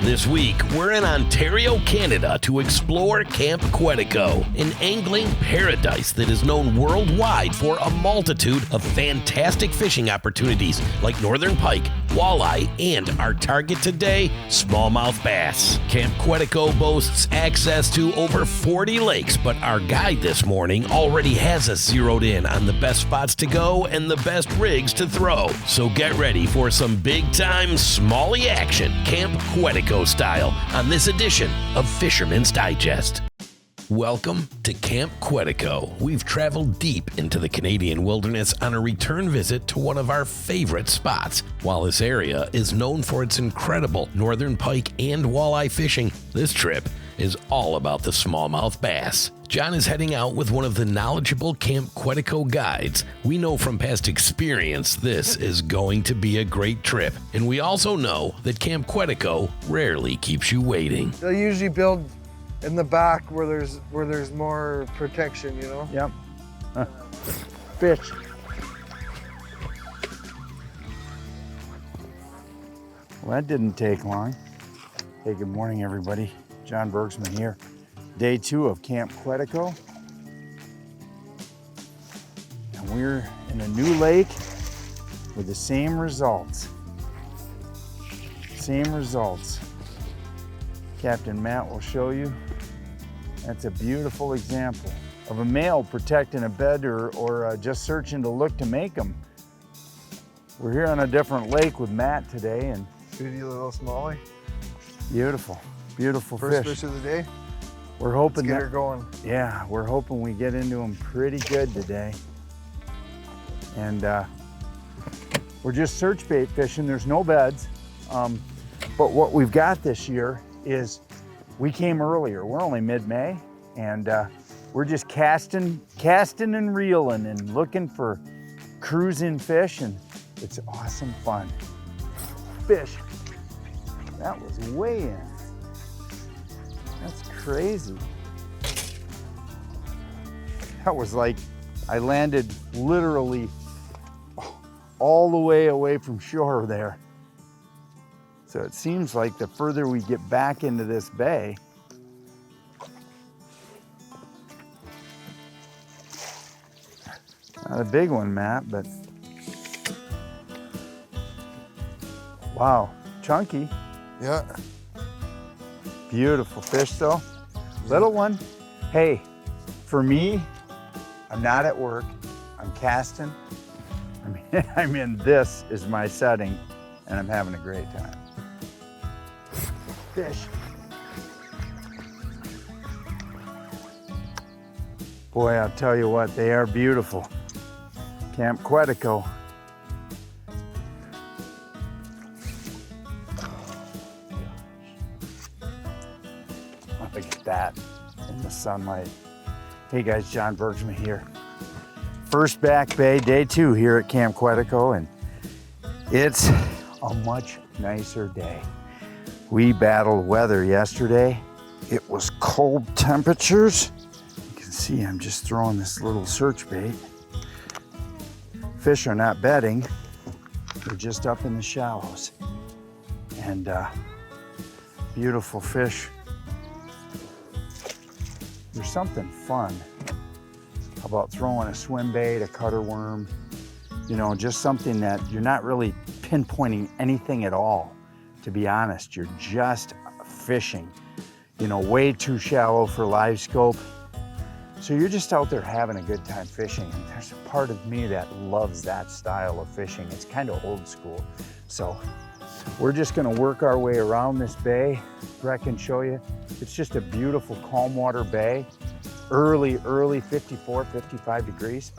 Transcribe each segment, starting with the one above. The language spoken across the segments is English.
This week, we're in Ontario, Canada to explore Camp Quetico, an angling paradise that is known worldwide for a multitude of fantastic fishing opportunities like northern pike, walleye, and our target today, smallmouth bass. Camp Quetico boasts access to over 40 lakes, but our guide this morning already has us zeroed in on the best spots to go and the best rigs to throw. So get ready for some big-time smally action, Camp Quetico style, on this edition of Fisherman's Digest. Welcome to Camp Quetico. We've traveled deep into the Canadian wilderness on a return visit to one of our favorite spots. While this area is known for its incredible northern pike and walleye fishing, this trip is all about the smallmouth bass. John is heading out with one of the knowledgeable Camp Quetico guides. We know from past experience this is going to be a great trip, and we also know that Camp Quetico rarely keeps you waiting. They'll usually build in the back where there's more protection, you know? Yep. Fish. Well, that didn't take long. Hey, good morning, everybody. John Bergsman here. Day 2 of Camp Quetico. And we're in a new lake with the same results. Same results. Captain Matt will show you. That's a beautiful example of a male protecting a bed or just searching to look to make them. We're here on a different lake with Matt today, and Beauty little smallie. beautiful, beautiful First fish. fish of the day. We're hoping Let's get that, her going. yeah, we're hoping we get into them pretty good today. And we're just search bait fishing. There's no beds. But what we've got this year is we came earlier. We're only mid-May, and we're just casting and reeling and looking for cruising fish, and it's awesome fun. Fish. That was way in. That's crazy. That was like, I landed literally all the way away from shore there. So it seems like the further we get back into this bay, not a big one, Matt, but wow, chunky. Yeah. Beautiful fish though. Little one. Hey, for me, I'm not at work. I'm casting. This is my setting, and I'm having a great time. Fish. Boy, I'll tell you what, they are beautiful. Camp Quetico. Look at that in the sunlight. Hey guys, John Bergsman here. First back bay, day 2 here at Camp Quetico, and it's a much nicer day. We battled weather yesterday. It was cold temperatures. You can see I'm just throwing this little search bait. Fish are not bedding. They're just up in the shallows. And beautiful fish. There's something fun about throwing a swim bait, a cutter worm, you know, just something that you're not really pinpointing anything at all. To be honest, you're just fishing, you know, way too shallow for live scope. So you're just out there having a good time fishing. And there's a part of me that loves that style of fishing. It's kind of old school. So we're just gonna work our way around this bay. Brett can show you. It's just a beautiful calm water bay. Early 54, 55 degrees.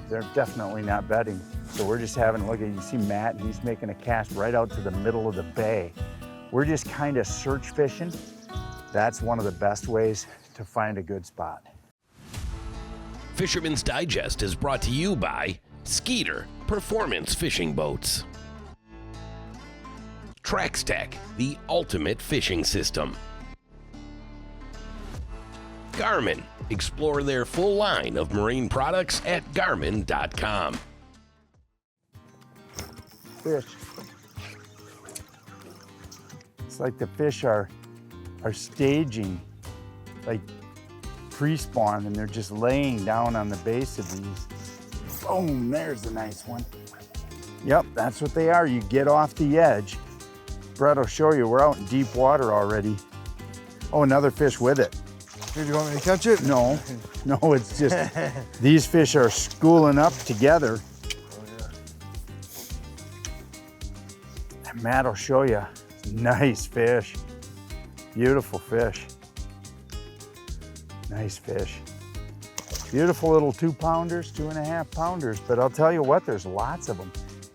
They're definitely not bedding. So we're just having a look at, you see Matt, he's making a cast right out to the middle of the bay. We're just kind of search fishing. That's one of the best ways to find a good spot. Fisherman's Digest is brought to you by Skeeter Performance Fishing Boats, TraxTech, the ultimate fishing system, Garmin. Explore their full line of marine products at garmin.com. Fish. It's like the fish are staging, like pre-spawn, and they're just laying down on the base of these. Boom, there's a nice one. Yep, that's what they are. You get off the edge. Brett will show you, we're out in deep water already. Oh, another fish with it. Here, do you want me to catch it? No, it's just, these fish are schooling up together. And Matt will show you. Nice fish. Beautiful fish. Nice fish. Beautiful little 2-pounders, 2.5-pounders. But I'll tell you what, there's lots of them.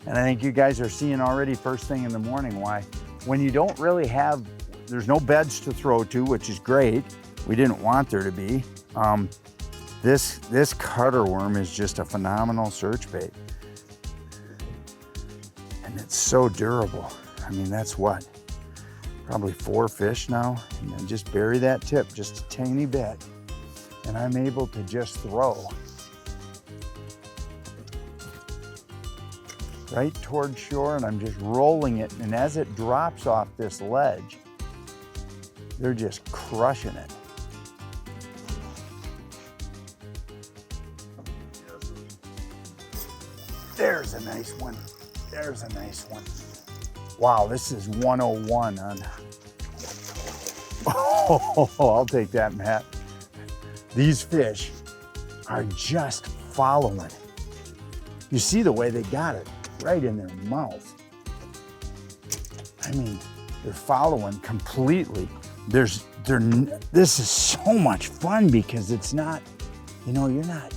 And I think you guys are seeing already first thing in the morning why. When you don't really have, there's no beds to throw to, which is great. We didn't want there to be. This cutter worm is just a phenomenal search bait. And it's so durable. I mean, that's what? Probably 4 fish now. And then just bury that tip just a tiny bit. And I'm able to just throw right toward shore, and I'm just rolling it. And as it drops off this ledge, they're just crushing it. There's a nice one. There's a nice one. Wow, this is 101 on. Oh, I'll take that, Matt. These fish are just following. You see the way they got it right in their mouth. I mean, they're following completely. This is so much fun because it's not, you know, you're not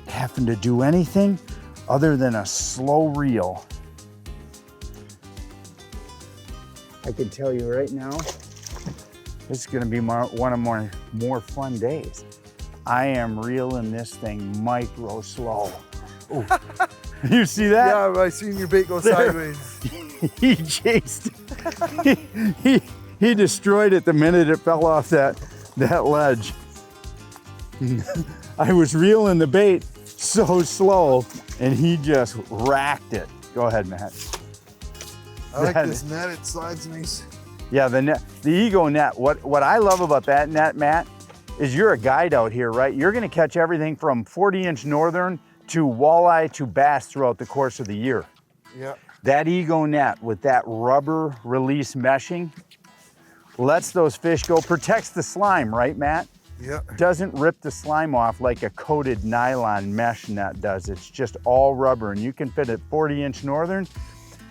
having to do anything other than a slow reel. I can tell you right now, this is gonna be one of my more fun days. I am reeling this thing micro slow. Ooh. You see that? Yeah, I seen your bait go sideways. He chased, he destroyed it the minute it fell off that ledge. I was reeling the bait so slow and he just racked it. Go ahead, Matt. I like this net, it slides nice. Yeah, the Ego net, what I love about that net, Matt, is you're a guide out here, right? You're gonna catch everything from 40-inch northern to walleye to bass throughout the course of the year. Yeah. That Ego net with that rubber release meshing lets those fish go, protects the slime, right, Matt? Yeah. Doesn't rip the slime off like a coated nylon mesh net does. It's just all rubber, and you can fit a 40-inch northern,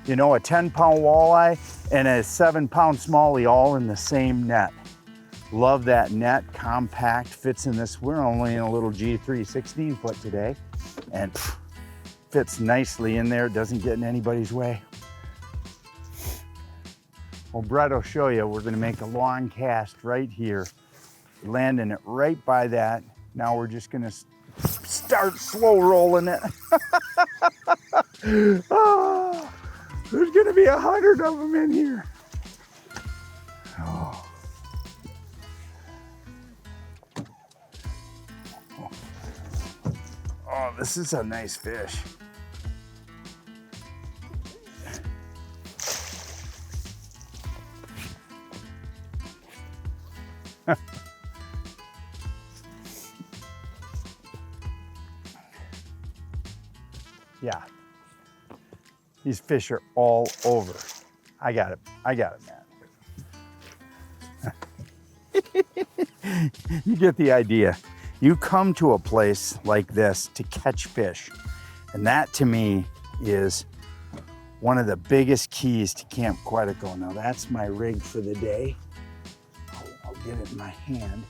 you know, a 10-pound walleye and a 7-pound smallie all in the same net. Love that net, compact, fits in this. We're only in a little G3 16-foot today, and fits nicely in there, doesn't get in anybody's way. Well, Brett will show you, we're gonna make a long cast right here, landing it right by that. Now we're just gonna start slow rolling it. Oh, there's gonna be 100 of them in here. Oh. Oh, this is a nice fish. Yeah, these fish are all over. I got it, man. You get the idea. You come to a place like this to catch fish, and that to me is one of the biggest keys to Camp Quetico. Now that's my rig for the day. I'll get it in my hand.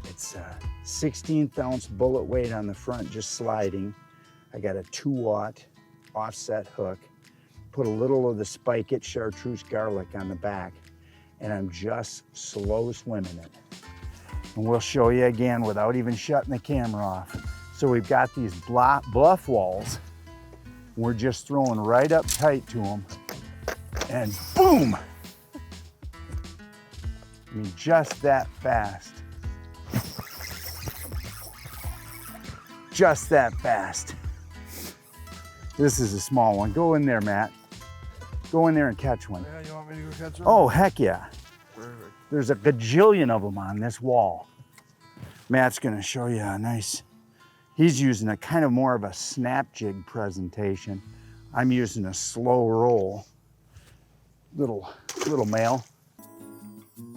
It's a 16th ounce bullet weight on the front, just sliding. I got a 2-watt offset hook. Put a little of the Spike It chartreuse garlic on the back, and I'm just slow swimming it. And we'll show you again without even shutting the camera off. So we've got these bluff walls. We're just throwing right up tight to them, and boom! I mean, just that fast. Just that fast. This is a small one. Go in there, Matt. Go in there and catch one. Yeah, you want me to go catch one? Oh, heck yeah. Perfect. There's a gajillion of them on this wall. Matt's gonna show you a nice, he's using a kind of more of a snap jig presentation. I'm using a slow roll. Little male.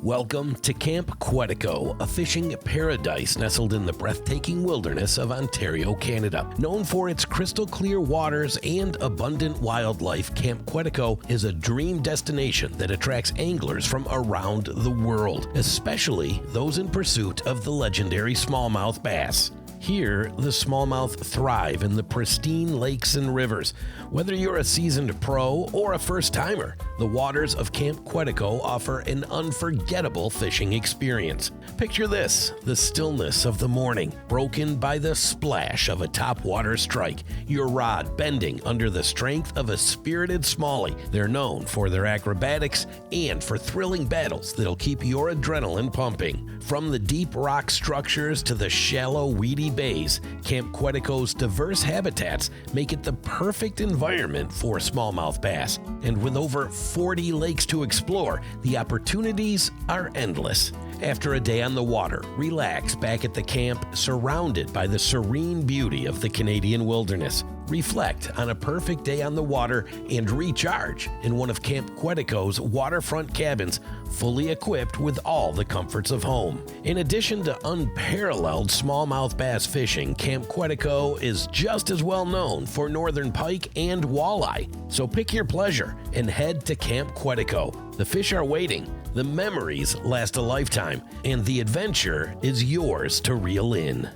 Welcome to Camp Quetico, a fishing paradise nestled in the breathtaking wilderness of Ontario, Canada. Known for its crystal clear waters and abundant wildlife, Camp Quetico is a dream destination that attracts anglers from around the world, especially those in pursuit of the legendary smallmouth bass. Here, the smallmouth thrive in the pristine lakes and rivers. Whether you're a seasoned pro or a first-timer, the waters of Camp Quetico offer an unforgettable fishing experience. Picture this, the stillness of the morning, broken by the splash of a topwater strike, your rod bending under the strength of a spirited smallie. They're known for their acrobatics and for thrilling battles that'll keep your adrenaline pumping. From the deep rock structures to the shallow, weedy bays, Camp Quetico's diverse habitats make it the perfect environment for smallmouth bass. And with over 40 lakes to explore, the opportunities are endless. After a day on the water, relax back at the camp, surrounded by the serene beauty of the Canadian wilderness. Reflect on a perfect day on the water and recharge in one of Camp Quetico's waterfront cabins, fully equipped with all the comforts of home. In addition to unparalleled smallmouth bass fishing, Camp Quetico is just as well known for northern pike and walleye. So pick your pleasure and head to Camp Quetico. The fish are waiting, the memories last a lifetime, and the adventure is yours to reel in.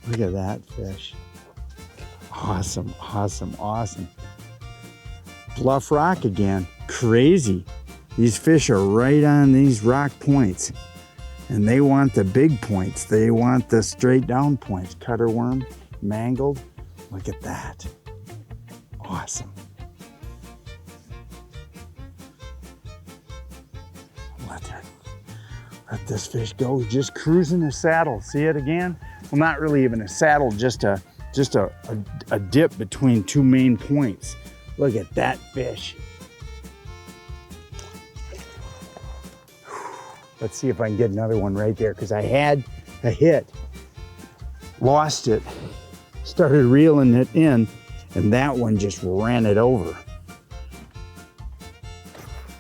Look at that fish. Awesome, awesome, awesome. Bluff rock again. Crazy. These fish are right on these rock points. And they want the big points. They want the straight down points. Cutter worm, mangled. Look at that. Awesome. Let this fish go. Just cruising the saddle. See it again? Well, not really even a saddle, just a dip between two main points. Look at that fish. Let's see if I can get another one right there, because I had a hit, lost it, started reeling it in, and that one just ran it over.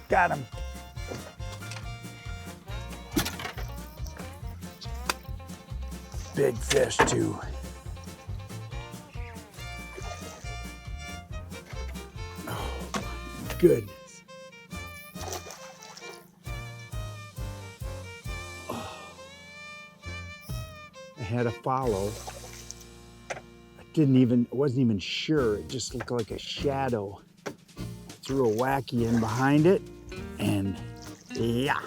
Got him. Big fish too. Oh my goodness. Oh. I had a follow. I wasn't even sure. It just looked like a shadow. Threw a wacky in behind it, and yeah.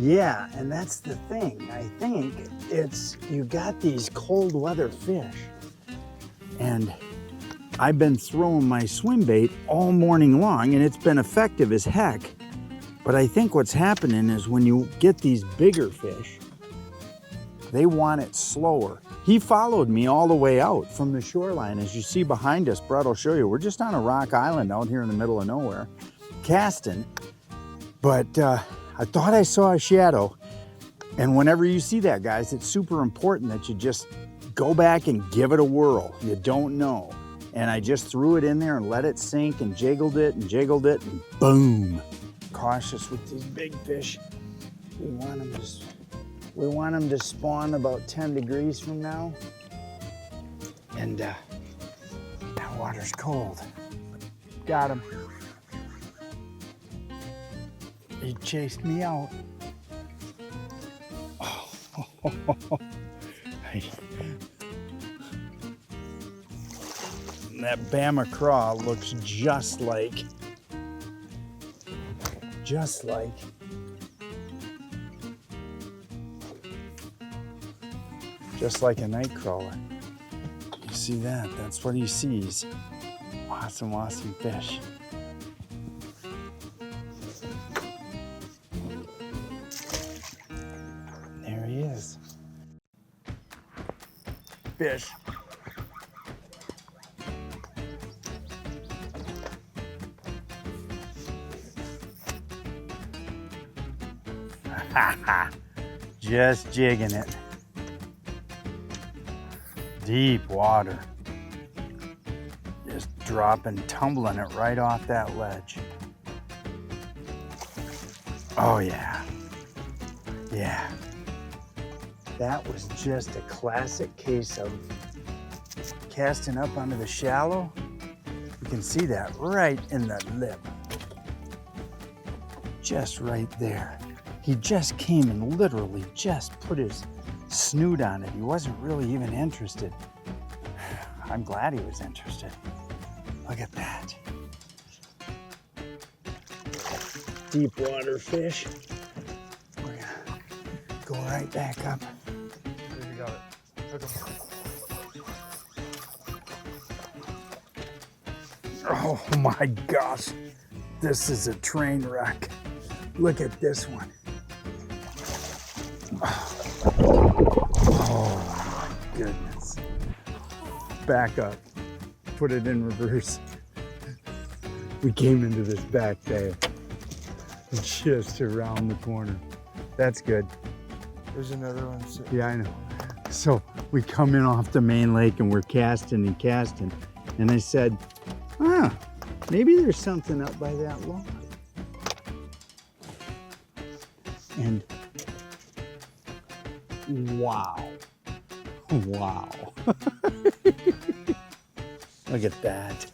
Yeah, and that's the thing. I think it's, you got these cold weather fish. And I've been throwing my swim bait all morning long, and it's been effective as heck. But I think what's happening is when you get these bigger fish, they want it slower. He followed me all the way out from the shoreline. As you see behind us, Brett will show you, we're just on a rock island out here in the middle of nowhere, casting. But I thought I saw a shadow. And whenever you see that, guys, it's super important that you just go back and give it a whirl. You don't know. And I just threw it in there and let it sink and jiggled it, and boom. Cautious with these big fish. We want them to spawn about 10 degrees from now. And that water's cold. Got him. He chased me out. Oh. That Bama craw looks just like a night crawler. You see that? That's what he sees. Awesome, awesome fish. There he is. Fish. Just jigging it. Deep water. Just dropping, tumbling it right off that ledge. Oh yeah. Yeah. That was just a classic case of casting up onto the shallow. You can see that right in the lip. Just right there. He just came and literally just put his snoot on it. He wasn't really even interested. I'm glad he was interested. Look at that. Deep water fish. We're gonna go right back up. There you got it. Took him. Oh my gosh, this is a train wreck. Look at this one. Oh my goodness. Back up, put it in reverse. We came into this back bay, just around the corner. That's good. There's another one. Yeah, I know. So we come in off the main lake and we're casting and casting. And I said, maybe there's something up by that log. And wow. Wow. Look at that.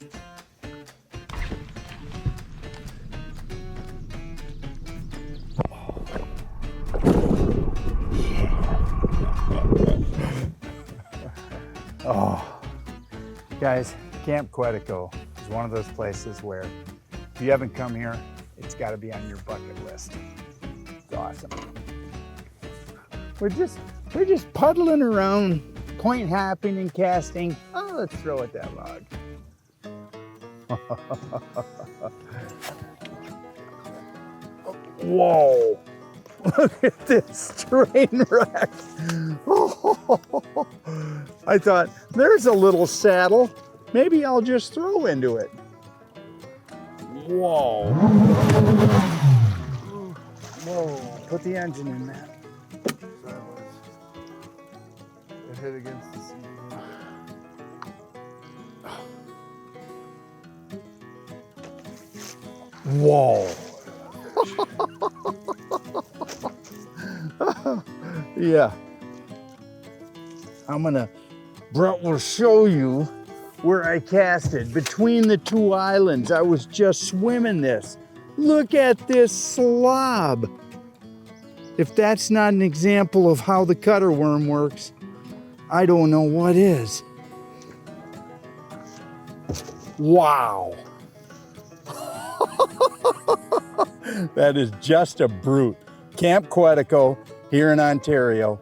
Oh, guys, Camp Quetico is one of those places where if you haven't come here, it's got to be on your bucket list. It's awesome. We're just puddling around, point hopping and casting. Oh, let's throw at that log. Whoa! Look at this train wreck. I thought, there's a little saddle. Maybe I'll just throw into it. Whoa. Whoa. Put the engine in that. It hit against the sea. Whoa. Yeah. Brett will show you where I casted between the two islands. I was just swimming this. Look at this slob. If that's not an example of how the cutter worm works, I don't know what is. Wow. That is just a brute. Camp Quetico here in Ontario.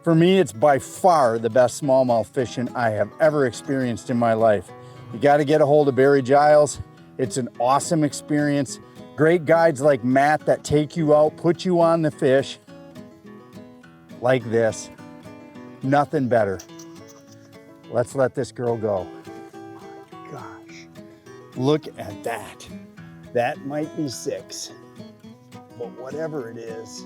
For me, it's by far the best smallmouth fishing I have ever experienced in my life. You got to get a hold of Barry Giles. It's an awesome experience. Great guides like Matt that take you out, put you on the fish like this. Nothing better. Let's let this girl go. Oh my gosh, look at that. That might be 6, but whatever it is,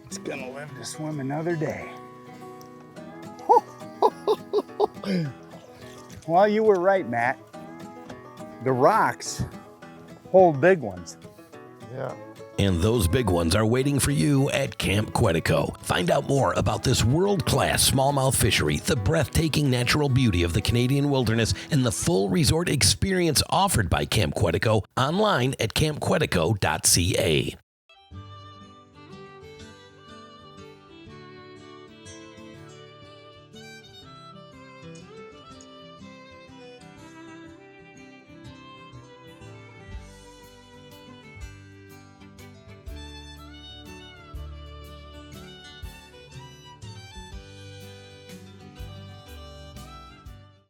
it's gonna live to swim another day. Well, you were right, Matt. The rocks hold big ones. Yeah. And those big ones are waiting for you at Camp Quetico. Find out more about this world-class smallmouth fishery, the breathtaking natural beauty of the Canadian wilderness, and the full resort experience offered by Camp Quetico online at campquetico.ca.